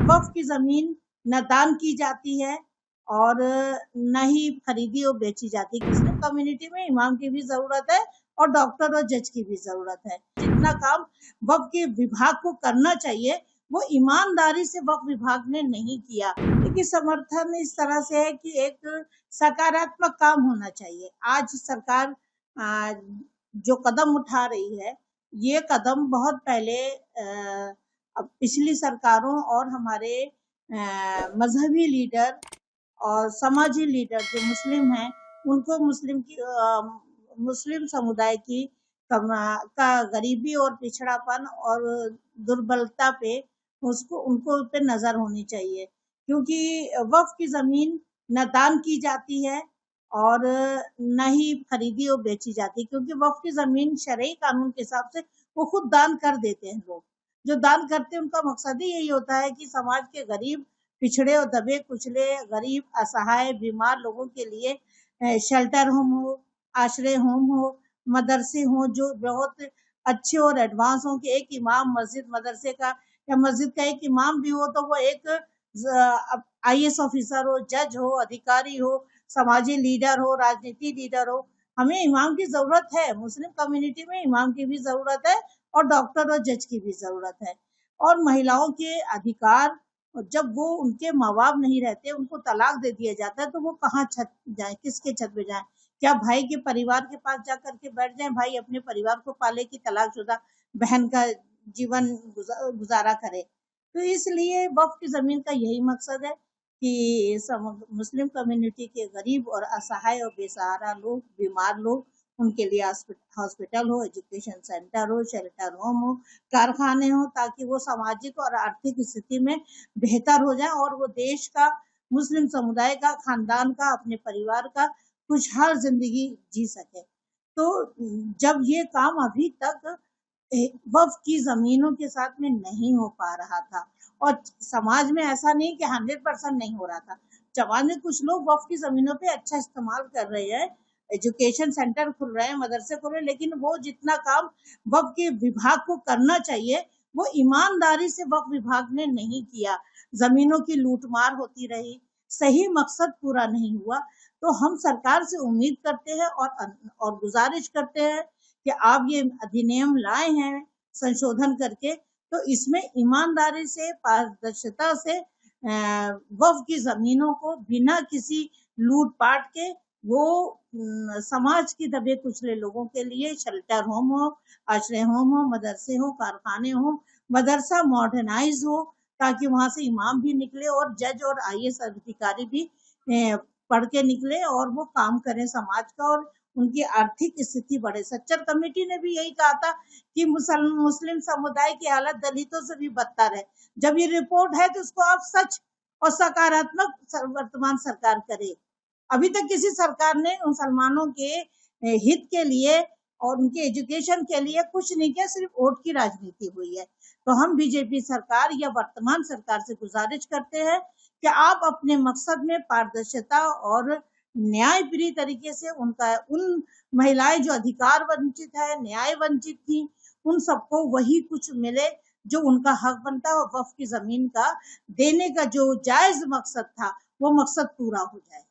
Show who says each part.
Speaker 1: वक्फ की जमीन न दान की जाती है और न ही खरीदी और बेची जाती। मुस्लिम कम्युनिटी में इमाम की भी जरूरत है और डॉक्टर और जज की भी जरूरत है। जितना काम वक्फ के विभाग को करना चाहिए वो ईमानदारी से वक्फ विभाग ने नहीं किया। क्योंकि समर्थन इस तरह से है कि एक सकारात्मक काम होना चाहिए। आज सरकार जो कदम उठा रही है ये कदम बहुत पहले पिछली सरकारों और हमारे मजहबी लीडर और समाजी लीडर जो मुस्लिम हैं उनको मुस्लिम समुदाय की का गरीबी और पिछड़ापन और दुर्बलता पे उनको पे नजर होनी चाहिए। क्योंकि वक्फ की जमीन न दान की जाती है और न ही खरीदी और बेची जाती। क्योंकि वक्फ की जमीन शरई कानून के हिसाब से वो खुद दान कर देते हैं। लोग जो दान करते हैं उनका मकसद ही यही होता है कि समाज के गरीब पिछड़े और दबे कुचले गरीब असहाय बीमार लोगों के लिए शेल्टर होम हो, आश्रय होम हो, मदरसे हो जो बहुत अच्छे और एडवांस हो। कि एक इमाम मस्जिद मदरसे का या मस्जिद का एक इमाम भी हो तो वो एक IAS ऑफिसर हो, जज हो, अधिकारी हो, समाजी लीडर हो, राजनीति लीडर हो। हमें इमाम की जरूरत है। मुस्लिम कम्युनिटी में इमाम की भी जरूरत है और डॉक्टर और जज की भी जरूरत है। और महिलाओं के अधिकार जब वो उनके माँ बाप नहीं रहते उनको तलाक दे दिया जाता है तो वो कहाँ छत जाए, किसके छत पे जाए? क्या भाई के परिवार के पास जाकर के बैठ जाए, भाई अपने परिवार को पाले कि तलाकशुदा बहन का जीवन गुजारा करे? तो इसलिए वक्फ की जमीन का यही मकसद है कि मुस्लिम कम्युनिटी के गरीब और असहाय और बेसहारा लोग, बीमार लोग, उनके लिए हॉस्पिटल हो, एजुकेशन सेंटर हो, शेल्टर होम हो, कारखाने हो, ताकि वो सामाजिक और आर्थिक स्थिति में बेहतर हो जाए और वो देश का, मुस्लिम समुदाय का, खानदान का, अपने परिवार का खुशहाल जिंदगी जी सके। तो जब ये काम अभी तक वक्फ की जमीनों के साथ में नहीं हो पा रहा था और समाज में ऐसा नहीं कि 100% नहीं हो रहा था, समाज में कुछ लोग वक्फ की जमीनों पे अच्छा इस्तेमाल कर रहे हैं, एजुकेशन सेंटर खुल रहे हैं, मदरसे खुल रहे हैं, लेकिन वो जितना काम वक्फ के विभाग को करना चाहिए वो ईमानदारी से वक्फ विभाग ने नहीं किया। जमीनों की लूटमार होती रही, सही मकसद पूरा नहीं हुआ। तो हम सरकार से उम्मीद करते हैं और गुजारिश करते हैं कि आप ये अधिनियम लाए हैं संशोधन करके, तो इसमें ईमानदारी से, पारदर्शिता से वक्फ की जमीनों को बिना किसी लूटपाट के वो समाज की दबे कुचले लोगों के लिए शेल्टर होम हो, आश्रय होम हो, मदरसे हो, कारखाने हो, मदरसा मॉडर्नाइज हो ताकि वहां से इमाम भी निकले और जज और IAS अधिकारी भी पढ़ के निकले और वो काम करें समाज का और उनकी आर्थिक स्थिति बढ़े। सच्चर कमेटी ने भी यही कहा था कि मुस्लिम समुदाय की हालत दलितों से भी बदतर है। जब ये रिपोर्ट है तो उसको आप सच और सकारात्मक वर्तमान सरकार करे। अभी तक किसी सरकार ने मुसलमानों के हित के लिए और उनके एजुकेशन के लिए कुछ नहीं किया, सिर्फ वोट की राजनीति हुई है। तो हम बीजेपी सरकार या वर्तमान सरकार से गुजारिश करते हैं कि आप अपने मकसद में पारदर्शिता और न्यायप्रिय तरीके से उन महिलाएं जो अधिकार वंचित है, न्याय वंचित थी, उन सबको वही कुछ मिले जो उनका हक बनता है और वक्फ की जमीन का देने का जो जायज मकसद था वो मकसद पूरा हो जाए।